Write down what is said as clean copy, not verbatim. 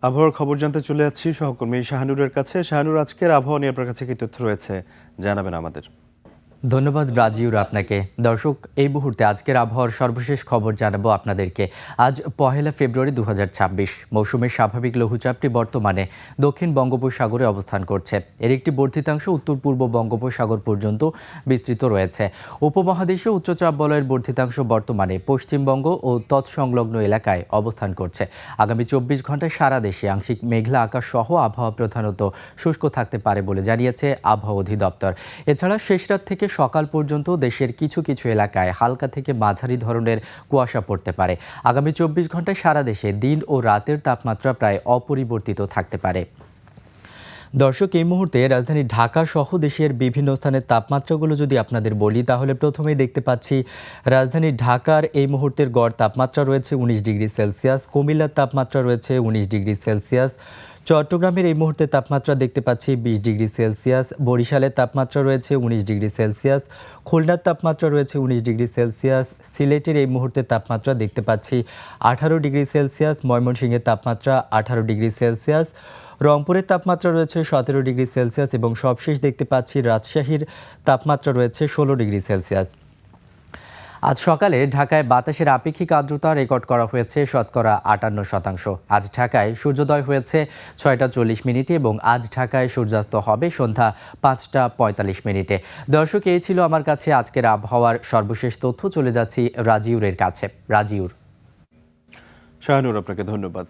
আবহাওয়ার খবর জানতে চলে যাচ্ছি সহকর্মী শাহানুরের কাছে। শাহানুর, আজকের আবহাওয়া নিয়ে আপনার কাছে কি তথ্য রয়েছে, জানাবেন আমাদের। ধন্যবাদ রাজিউর আপনাকে। দর্শক, এই মুহূর্তে আজকের আবহাওয়ার সর্বশেষ খবর জানাবো আপনাদেরকে। আজ 1 ফেব্রুয়ারি 2026। মৌসুমের স্বাভাবিক লঘুচাপটি বর্তমানে দক্ষিণ বঙ্গোপসাগরে অবস্থান করছে। এর একটি বর্ধিতাংশ উত্তর পূর্ব বঙ্গোপসাগর পর্যন্ত বিস্তৃত রয়েছে। উপমহাদেশীয় উচ্চচাপ বলয়ের বর্ধিতাংশ বর্তমানে পশ্চিমবঙ্গ ও তৎসংলগ্ন এলাকায় অবস্থান করছে। আগামী 24 ঘন্টায় সারা দেশে আংশিক মেঘলা আকাশ সহ আবহাওয়া প্রধানত শুষ্ক থাকতে পারে বলে জানিয়েছে আবহাওয়া অধিদপ্তর। এছাড়া শেষ রাত থেকে সকাল পর্যন্ত দেশের কিছু কিছু এলাকায় হালকা থেকে মাঝারি ধরনের কুয়াশা পড়তে পারে। আগামী 24 ঘন্টায় সারা দেশে দিন ও রাতের তাপমাত্রা প্রায় অপরিবর্তিত থাকতে পারে। দর্শক, এই মুহূর্তে রাজধানী ঢাকা সহ দেশের বিভিন্ন স্থানের তাপমাত্রাগুলো যদি আপনাদের বলি, তাহলে প্রথমেই দেখতে পাচ্ছি রাজধানী ঢাকার এই মুহূর্তের গড় তাপমাত্রা রয়েছে 19 ডিগ্রি সেলসিয়াস, কুমিল্লার তাপমাত্রা রয়েছে 19 ডিগ্রি সেলসিয়াস, চট্টগ্রামের এই মুহূর্তে তাপমাত্রা দেখতে পাচ্ছি 20 ডিগ্রি সেলসিয়াস, বরিশালের তাপমাত্রা রয়েছে 19 ডিগ্রি সেলসিয়াস, খুলনার তাপমাত্রা রয়েছে 19 ডিগ্রি সেলসিয়াস, সিলেটের এই মুহূর্তে তাপমাত্রা দেখতে পাচ্ছি 18 ডিগ্রি সেলসিয়াস, ময়মনসিংহের তাপমাত্রা 18 ডিগ্রি সেলসিয়াস, রংপুরের তাপমাত্রা রয়েছে 17 ডিগ্রি সেলসিয়াস এবং সবশেষ দেখতে পাচ্ছি রাজশাহীর তাপমাত্রা রয়েছে 16 ডিগ্রি সেলসিয়াস। আজ সকালে ঢাকায় বাতাসের আপেক্ষিক আর্দ্রতা রেকর্ড করা হয়েছে শতকরা 58%। আজ ঢাকায় সূর্যোদয় হয়েছে 6টা 40 মিনিটে এবং আজ ঢাকায় সূর্যাস্ত হবে সন্ধ্যা 5টা 45 মিনিটে। দর্শক, এই ছিল আমার কাছে আজকের আবহাওয়ার সর্বশেষ তথ্য। চলে যাচ্ছি রাজিউরের কাছে। রাজিউর। শাহানুর, আপনাকে ধন্যবাদ।